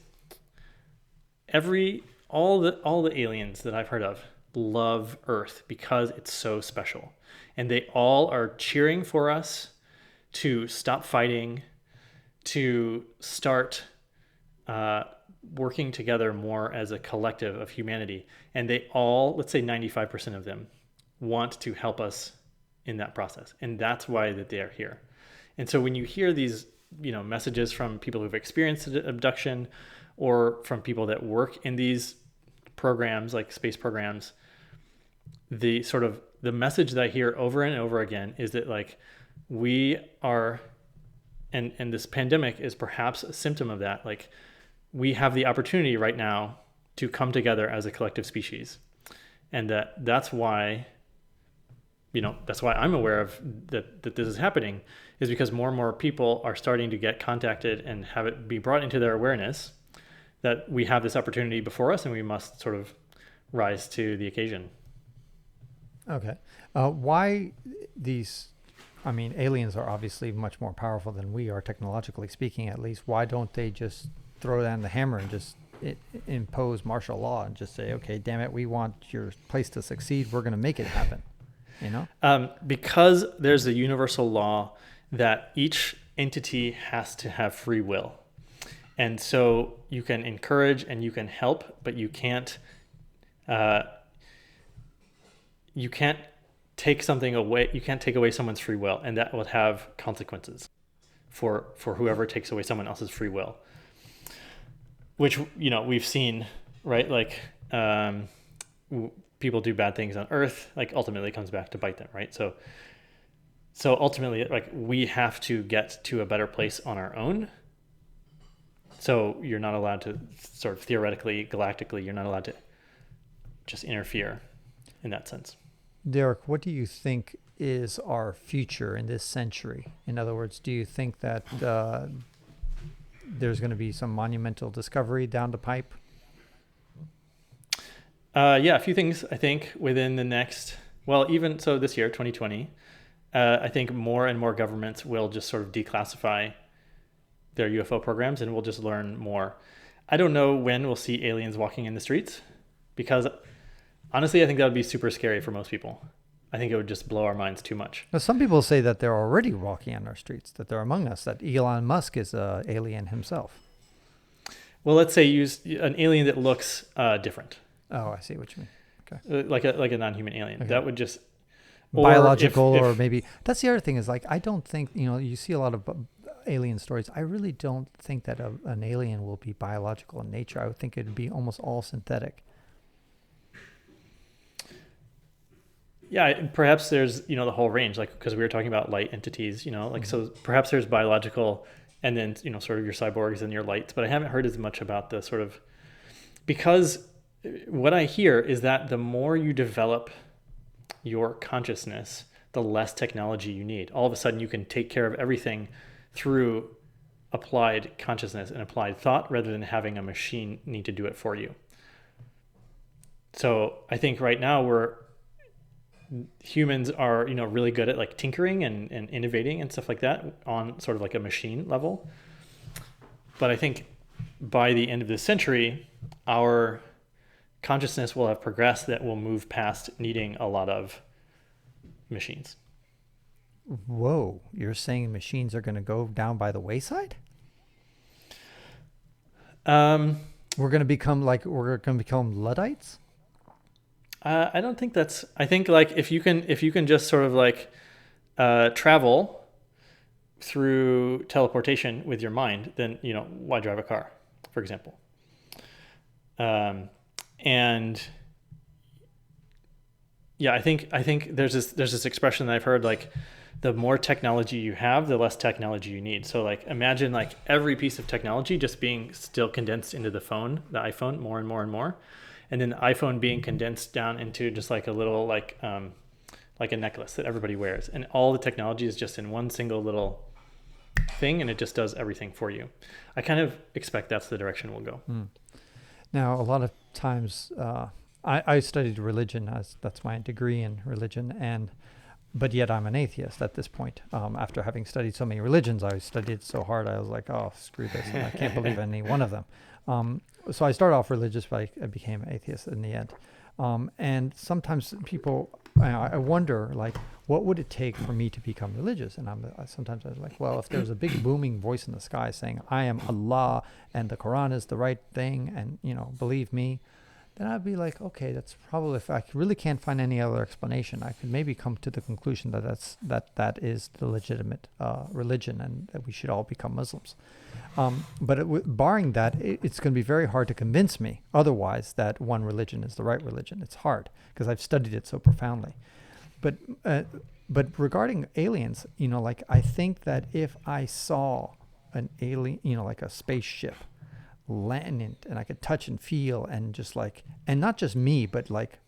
all the aliens that I've heard of love Earth because it's so special. And they all are cheering for us to stop fighting, to start working together more as a collective of humanity. And they all, let's say 95% of them, want to help us in that process. And that's why that they are here. And so when you hear these, messages from people who've experienced abduction or from people that work in these programs, like space programs, the message that I hear over and over again is that like we are, and this pandemic is perhaps a symptom of that. Like we have the opportunity right now to come together as a collective species. And that's why I'm aware of that this is happening, is because more and more people are starting to get contacted and have it be brought into their awareness that we have this opportunity before us and we must sort of rise to the occasion. Okay. Why these, aliens are obviously much more powerful than we are, technologically speaking, at least. Why don't they just throw down the hammer and just impose martial law and just say, okay, damn it, we want your place to succeed. We're going to make it happen. Because there's a universal law that each entity has to have free will. And so you can encourage and you can help, but you can't take something away. You can't take away someone's free will, and that will have consequences for whoever takes away someone else's free will, which, we've seen, right? Like, people do bad things on Earth, like ultimately it comes back to bite them, right? So ultimately, like, we have to get to a better place on our own. So you're not allowed to sort of theoretically, galactically, you're not allowed to just interfere in that sense. Derek, what do you think is our future in this century? In other words, do you think that there's going to be some monumental discovery down the pipe? Yeah, a few things, I think, within the next, even so this year, 2020, I think more and more governments will just sort of declassify their UFO programs and we'll just learn more. I don't know when we'll see aliens walking in the streets, because honestly, I think that would be super scary for most people. I think it would just blow our minds too much. Now, some people say that they're already walking on our streets, that they're among us, that Elon Musk is an alien himself. well, let's say use an alien that looks different, Oh, I see what you mean. Okay. like a non-human alien. Okay. That would just Biological, if or maybe that's the other thing is like I don't think you see a lot of alien stories. I really don't think that an alien will be biological in nature. I would think it'd be almost all synthetic. yeah, perhaps there's the whole range, like because we were talking about light entities, like so perhaps there's biological, and then sort of your cyborgs and your lights. But I haven't heard as much about the sort of, because what I hear is that the more you develop your consciousness, the less technology you need. All of a sudden, you can take care of everything through applied consciousness and applied thought rather than having a machine need to do it for you. So I think right now humans are really good at like tinkering and innovating and stuff like that on sort of like a machine level. But I think by the end of this century, our consciousness will have progressed that will move past needing a lot of machines. Whoa, you're saying machines are going to go down by the wayside? We're going to become Luddites? I don't think that's. I think like if you can just sort of like travel through teleportation with your mind, then why drive a car, for example? And yeah, I think there's this expression that I've heard, like the more technology you have, the less technology you need. So like imagine like every piece of technology just being still condensed into the iPhone, more and more and more. And then the iPhone being condensed down into just like a little like a necklace that everybody wears. And all the technology is just in one single little thing, and it just does everything for you. I kind of expect that's the direction we'll go. Now, a lot of times, I studied religion, that's my degree in religion, but yet I'm an atheist at this point. After having studied so many religions, I studied so hard, I was like, oh, screw this, I can't believe any one of them. So I started off religious, but I became atheist in the end. And sometimes people, I wonder, like, what would it take for me to become religious? And sometimes I was like, well, if there's a big booming voice in the sky saying, I am Allah and the Quran is the right thing, and, believe me, then I'd be like, okay, that's probably, if I really can't find any other explanation, I could maybe come to the conclusion that that is the legitimate religion, and that we should all become Muslims. But barring that, it's going to be very hard to convince me otherwise that one religion is the right religion. It's hard because I've studied it so profoundly. But regarding aliens, like I think that if I saw an alien, like a spaceship landing, and I could touch and feel, and just like, and not just me, but like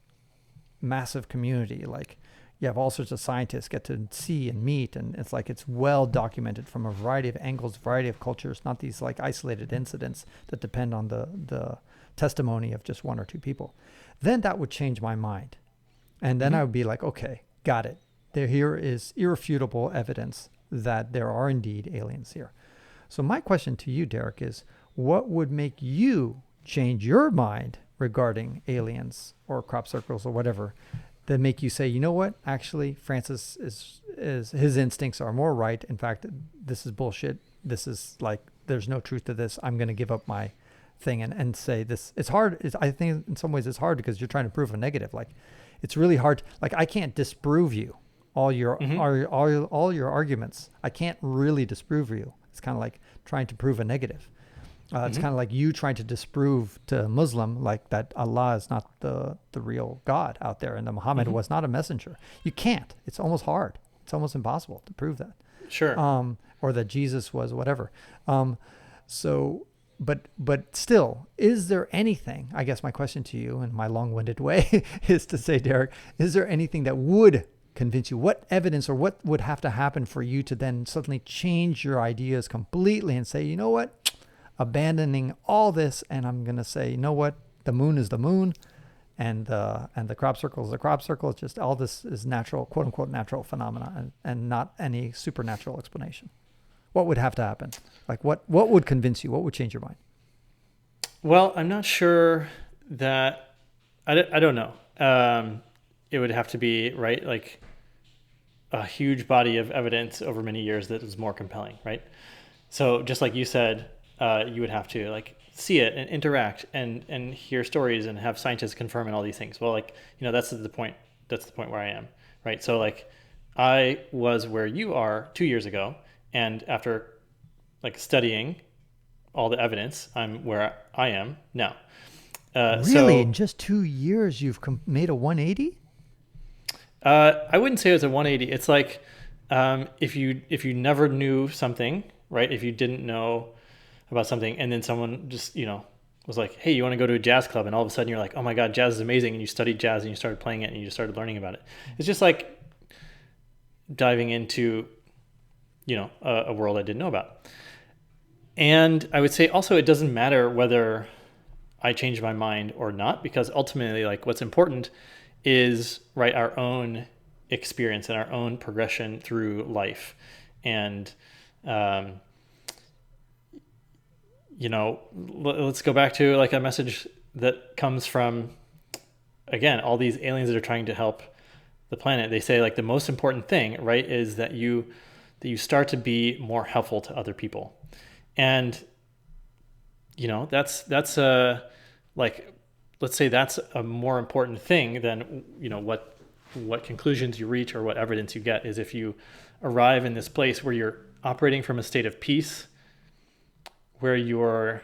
massive community, like you have all sorts of scientists get to see and meet, and it's like it's well documented from a variety of angles, variety of cultures, not these like isolated incidents that depend on the testimony of just one or two people. Then that would change my mind. And then I would be like, okay, got it. Here is irrefutable evidence that there are indeed aliens here. So my question to you, Derek, is what would make you change your mind regarding aliens or crop circles or whatever that make you say, you know what, actually, Francis is his instincts are more right. In fact, this is bullshit. This is like, there's no truth to this. I'm going to give up my thing and say this. It's hard. I think in some ways it's hard because you're trying to prove a negative. Like, it's really hard. Like, I can't disprove you. All your arguments, I can't really disprove you. It's kind of like trying to prove a negative. It's kind of like you trying to disprove to a Muslim like that Allah is not the real God out there, and that Muhammad was not a messenger. You can't. It's almost hard. It's almost impossible to prove that. Sure. Or that Jesus was whatever. But still, is there anything? I guess my question to you, in my long-winded way, is to say, Derek, is there anything that would convince you? What evidence or what would have to happen for you to then suddenly change your ideas completely and say, you know what, abandoning all this, and I'm going to say, you know what, the moon is the moon, and the crop circle is the crop circle. It's just all this is natural, quote unquote, natural phenomena, and not any supernatural explanation. What would have to happen? Like what would convince you? What would change your mind? Well, I'm not sure that, I don't know. It would have to be, right, like a huge body of evidence over many years that is more compelling, right? So just like you said, you would have to like see it and interact and hear stories and have scientists confirm and all these things. Well, like, that's the point. That's the point where I am, right? So like, I was where you are 2 years ago, and after like studying all the evidence, I'm where I am now. Really, in just 2 years, you've made a 180? I wouldn't say it was a 180. It's like, if you never knew something, right? If you didn't know about something, and then someone just, was like, hey, you want to go to a jazz club? And all of a sudden you're like, oh my God, jazz is amazing. And you studied jazz and you started playing it and you just started learning about it. It's just like diving into, a world I didn't know about. And I would say also, it doesn't matter whether I change my mind or not, because ultimately, like, what's important is, right, our own experience and our own progression through life. And, let's go back to like a message that comes from, again, all these aliens that are trying to help the planet. They say like the most important thing, right, is that you start to be more helpful to other people. And, that's like, let's say that's a more important thing than, what conclusions you reach or what evidence you get, is if you arrive in this place where you're operating from a state of peace, where you're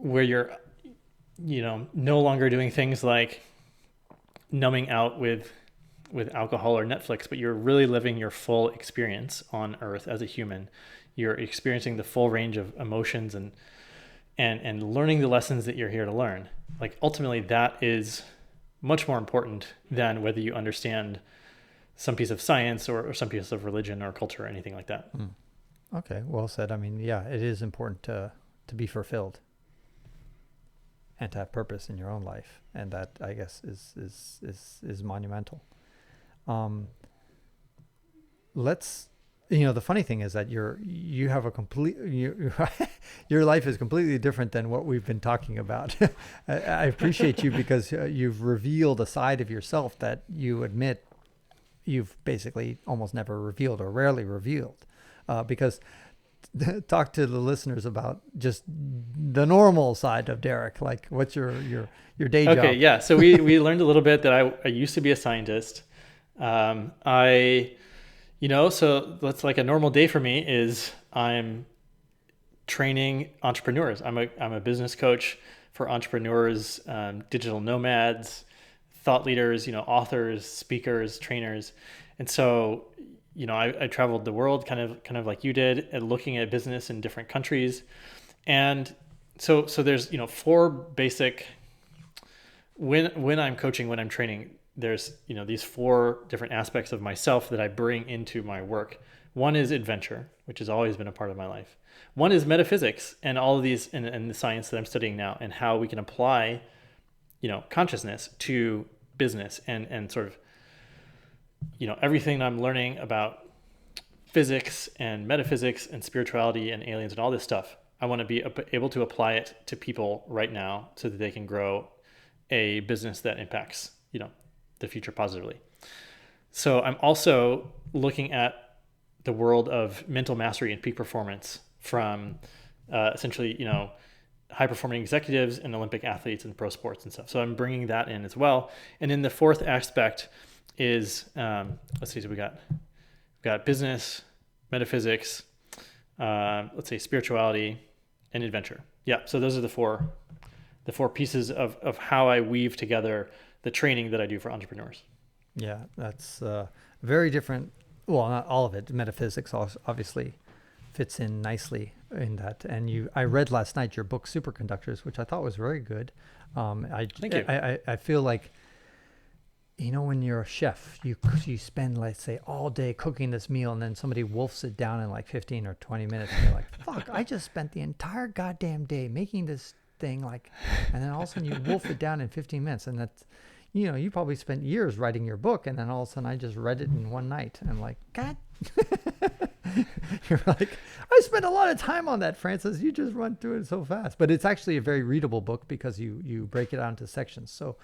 no longer doing things like numbing out with alcohol or Netflix, but you're really living your full experience on Earth as a human. You're experiencing the full range of emotions and learning the lessons that you're here to learn. Like, ultimately, that is much more important than whether you understand some piece of science or some piece of religion or culture or anything like that. Okay, well said. I mean, yeah, it is important to be fulfilled and to have purpose in your own life, and that, I guess, is monumental. The funny thing is that you have a complete your life is completely different than what we've been talking about. I appreciate you because you've revealed a side of yourself that you admit you've basically almost never revealed or rarely revealed. Because talk to the listeners about just the normal side of Derek. Like, what's your day job? Okay, yeah. So we learned a little bit that I used to be a scientist. So that's like a normal day for me is I'm training entrepreneurs. I'm a business coach for entrepreneurs, digital nomads, thought leaders, authors, speakers, trainers. And so, I traveled the world kind of like you did, and looking at business in different countries. And so there's, 4 basic, when I'm coaching, when I'm training, there's, these 4 different aspects of myself that I bring into my work. One is adventure, which has always been a part of my life. One is metaphysics and all of these, and the science that I'm studying now, and how we can apply, consciousness to business and sort of, everything I'm learning about physics and metaphysics and spirituality and aliens and all this stuff. I want to be able to apply it to people right now so that they can grow a business that impacts, the future positively. So I'm also looking at the world of mental mastery and peak performance from essentially, high performing executives and Olympic athletes and pro sports and stuff. So I'm bringing that in as well. And then the 4th aspect is, let's see, so we got business, metaphysics, let's say spirituality, and adventure. Yeah. So those are the four pieces of how I weave together the training that I do for entrepreneurs. Yeah, that's very different. Well, not all of it. Metaphysics obviously fits in nicely in that. And I read last night your book, Superconductors, which I thought was very good. Thank you. I feel like, when you're a chef, you spend, let's say, all day cooking this meal, and then somebody wolfs it down in like 15 or 20 minutes, and you're like, fuck, I just spent the entire goddamn day making this thing, and then all of a sudden you wolf it down in 15 minutes, and that's, you probably spent years writing your book, and then all of a sudden I just read it in one night, and I'm like, God. You're like, I spent a lot of time on that, Francis. You just run through it so fast. But it's actually a very readable book because you break it out into sections. So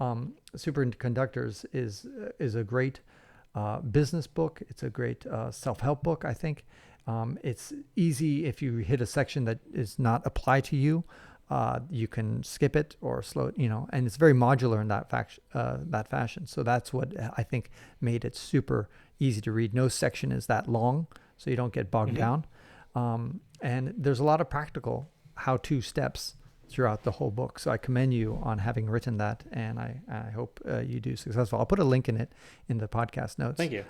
Superconductors is a great business book. It's a great self-help book, I think. It's easy if you hit a section that is not applied to you. You can skip it or slow it, and it's very modular in that fashion. So that's what I think made it super easy to read. No section is that long, so you don't get bogged down. And there's a lot of practical how-to steps throughout the whole book. So I commend you on having written that, and I hope you do successful. I'll put a link in it in the podcast notes. Thank you.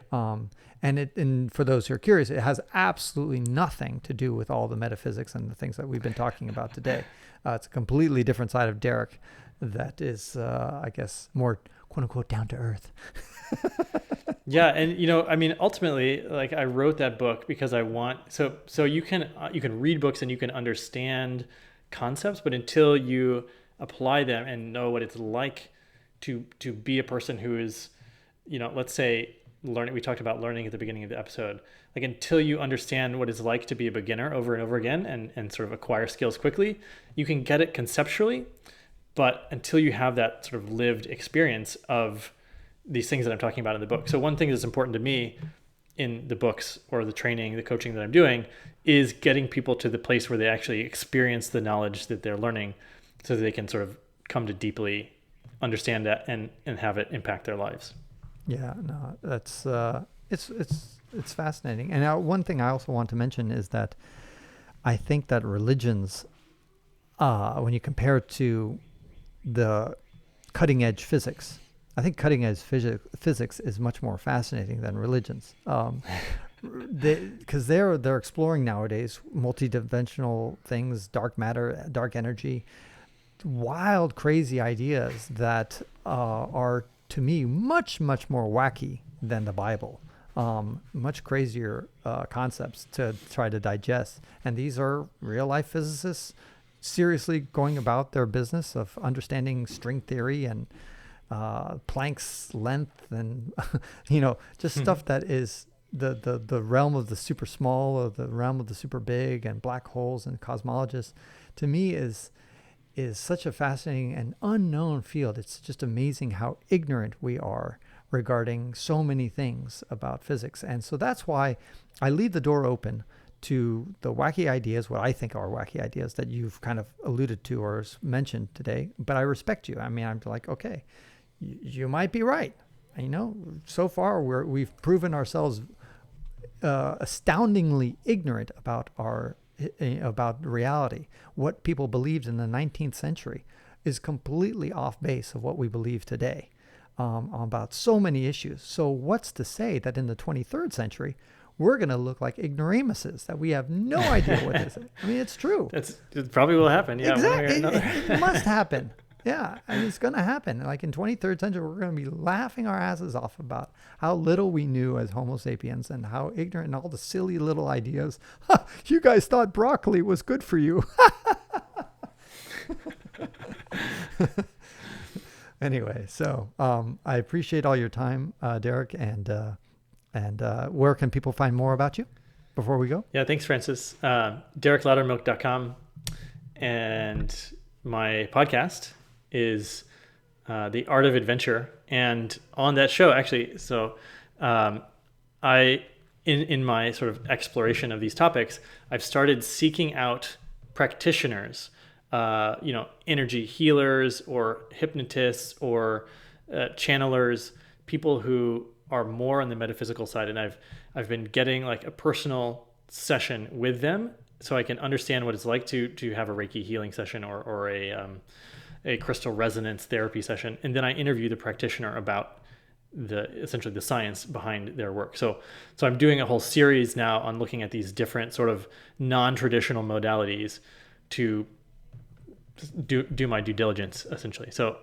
And for those who are curious, it has absolutely nothing to do with all the metaphysics and the things that we've been talking about today. It's a completely different side of Derek that is, I guess, more quote unquote down to earth. Yeah, and ultimately, like, I wrote that book because I want so you can read books and you can understand concepts, but until you apply them and know what it's like to be a person who is, let's say learning. We talked about learning at the beginning of the episode. Like, until you understand what it's like to be a beginner over and over again and sort of acquire skills quickly, you can get it conceptually, but until you have that sort of lived experience of these things that I'm talking about in the book. So one thing that's important to me in the books or the training, the coaching that I'm doing, is getting people to the place where they actually experience the knowledge that they're learning so that they can sort of come to deeply understand that and have it impact their lives. Yeah, no, that's it's fascinating. And one thing I also want to mention is that I think that religions, when you compare it to the cutting edge physics, I think cutting edge physics is much more fascinating than religions, because they're exploring nowadays multidimensional things, dark matter, dark energy, wild, crazy ideas that are, to me, much more wacky than the Bible. Much crazier concepts to try to digest. And these are real life physicists seriously going about their business of understanding string theory and Planck's length and, just stuff that is the realm of the super small or the realm of the super big, and black holes and cosmologists, to me is such a fascinating and unknown field. It's just amazing how ignorant we are regarding so many things about physics. And so that's why I leave the door open to the wacky ideas, what I think are wacky ideas that you've kind of alluded to or mentioned today. But I respect you. I mean, I'm like, okay, you might be right. So far we've proven ourselves astoundingly ignorant about reality. What people believed in the 19th century is completely off base of what we believe today about so many issues. So what's to say that in the 23rd century, we're going to look like ignoramuses, that we have no idea what this is? I mean, it's true. It probably will happen. Yeah, exactly. It must happen. Yeah, and it's going to happen. Like in 23rd century, we're going to be laughing our asses off about how little we knew as Homo sapiens and how ignorant and all the silly little ideas. You guys thought broccoli was good for you. Anyway, so I appreciate all your time, Derek, and where can people find more about you before we go? Yeah, thanks, Francis. DerekLoudermilk.com, and my podcast is The Art of Adventure. And on that show, actually, so I, in my sort of exploration of these topics, I've started seeking out practitioners, energy healers or hypnotists or channelers, people who are more on the metaphysical side. And I've been getting like a personal session with them so I can understand what it's like to have a Reiki healing session or a crystal resonance therapy session. And then I interview the practitioner about essentially the science behind their work. So I'm doing a whole series now on looking at these different sort of non-traditional modalities to do my due diligence, essentially. So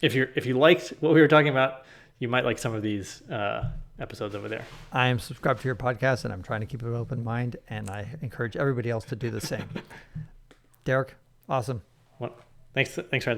if you liked what we were talking about, you might like some of these episodes over there. I am subscribed to your podcast, and I'm trying to keep an open mind, and I encourage everybody else to do the same. Derek, awesome. Well, thanks, Fred.